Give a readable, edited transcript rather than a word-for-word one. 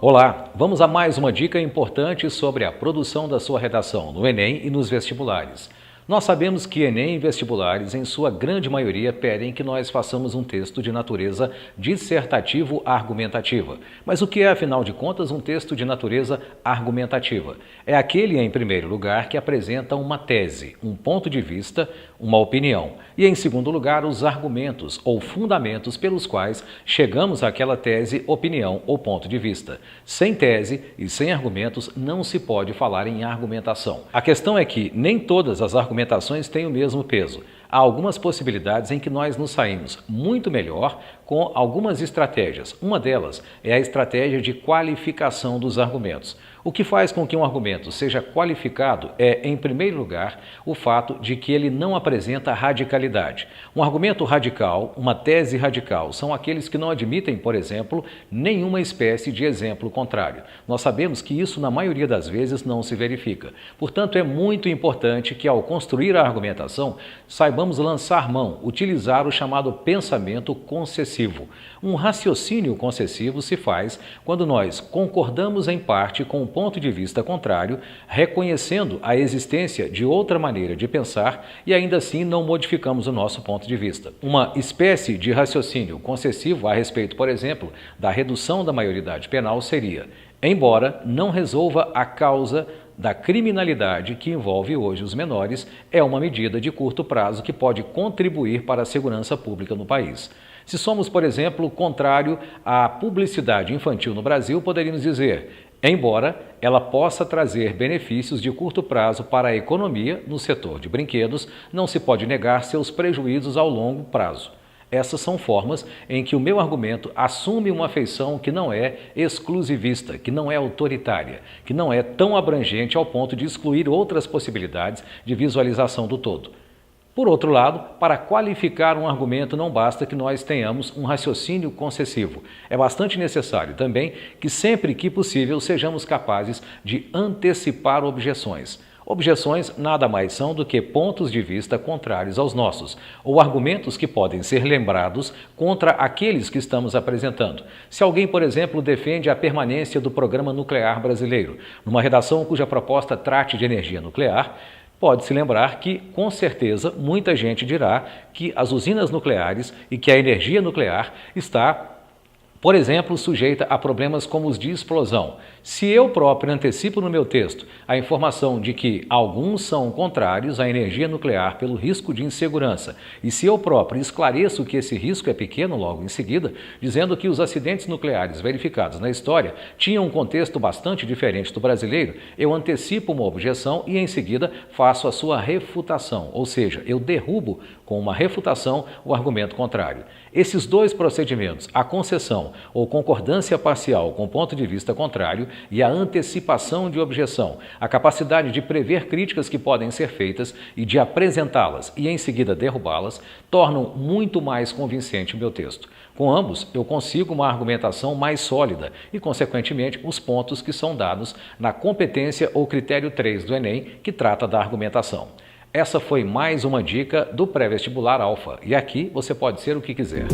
Olá, vamos a mais uma dica importante sobre a produção da sua redação no Enem e nos vestibulares. Nós sabemos que Enem e vestibulares, em sua grande maioria, pedem que nós façamos um texto de natureza dissertativo-argumentativa. Mas o que é, afinal de contas, um texto de natureza argumentativa? É aquele, em primeiro lugar, que apresenta uma tese, um ponto de vista, uma opinião. E, em segundo lugar, os argumentos ou fundamentos pelos quais chegamos àquela tese, opinião ou ponto de vista. Sem tese e sem argumentos, não se pode falar em argumentação. A questão é que nem todas as argumentações têm o mesmo peso. Há algumas possibilidades em que nós nos saímos muito melhor com algumas estratégias. Uma delas é a estratégia de qualificação dos argumentos. O que faz com que um argumento seja qualificado é, em primeiro lugar, o fato de que ele não apresenta radicalidade. Um argumento radical, uma tese radical, são aqueles que não admitem, por exemplo, nenhuma espécie de exemplo contrário. Nós sabemos que isso, na maioria das vezes, não se verifica. Portanto, é muito importante que, ao construir a argumentação, saibamos lançar mão, utilizar o chamado pensamento concessivo. Um raciocínio concessivo se faz quando nós concordamos em parte com o ponto de vista contrário, reconhecendo a existência de outra maneira de pensar e ainda assim não modificamos o nosso ponto de vista. Uma espécie de raciocínio concessivo a respeito, por exemplo, da redução da maioridade penal seria: embora não resolva a causa da criminalidade que envolve hoje os menores, é uma medida de curto prazo que pode contribuir para a segurança pública no país. Se somos, por exemplo, contrário à publicidade infantil no Brasil, poderíamos dizer: embora ela possa trazer benefícios de curto prazo para a economia no setor de brinquedos, não se pode negar seus prejuízos ao longo prazo. Essas são formas em que o meu argumento assume uma feição que não é exclusivista, que não é autoritária, que não é tão abrangente ao ponto de excluir outras possibilidades de visualização do todo. Por outro lado, para qualificar um argumento não basta que nós tenhamos um raciocínio concessivo. É bastante necessário também que, sempre que possível, sejamos capazes de antecipar objeções. Objeções nada mais são do que pontos de vista contrários aos nossos, ou argumentos que podem ser lembrados contra aqueles que estamos apresentando. Se alguém, por exemplo, defende a permanência do programa nuclear brasileiro, numa redação cuja proposta trate de energia nuclear, pode-se lembrar que, com certeza, muita gente dirá que as usinas nucleares e que a energia nuclear está, por exemplo, sujeita a problemas como os de explosão. Se eu próprio antecipo no meu texto a informação de que alguns são contrários à energia nuclear pelo risco de insegurança, e se eu próprio esclareço que esse risco é pequeno logo em seguida, dizendo que os acidentes nucleares verificados na história tinham um contexto bastante diferente do brasileiro, eu antecipo uma objeção e em seguida faço a sua refutação, ou seja, eu derrubo com uma refutação o argumento contrário. Esses dois procedimentos, a concessão ou concordância parcial com o ponto de vista contrário e a antecipação de objeção, a capacidade de prever críticas que podem ser feitas e de apresentá-las e em seguida derrubá-las, tornam muito mais convincente o meu texto. Com ambos, eu consigo uma argumentação mais sólida e, consequentemente, os pontos que são dados na competência ou critério 3 do Enem, que trata da argumentação. Essa foi mais uma dica do Pré-Vestibular Alfa, e aqui você pode ser o que quiser.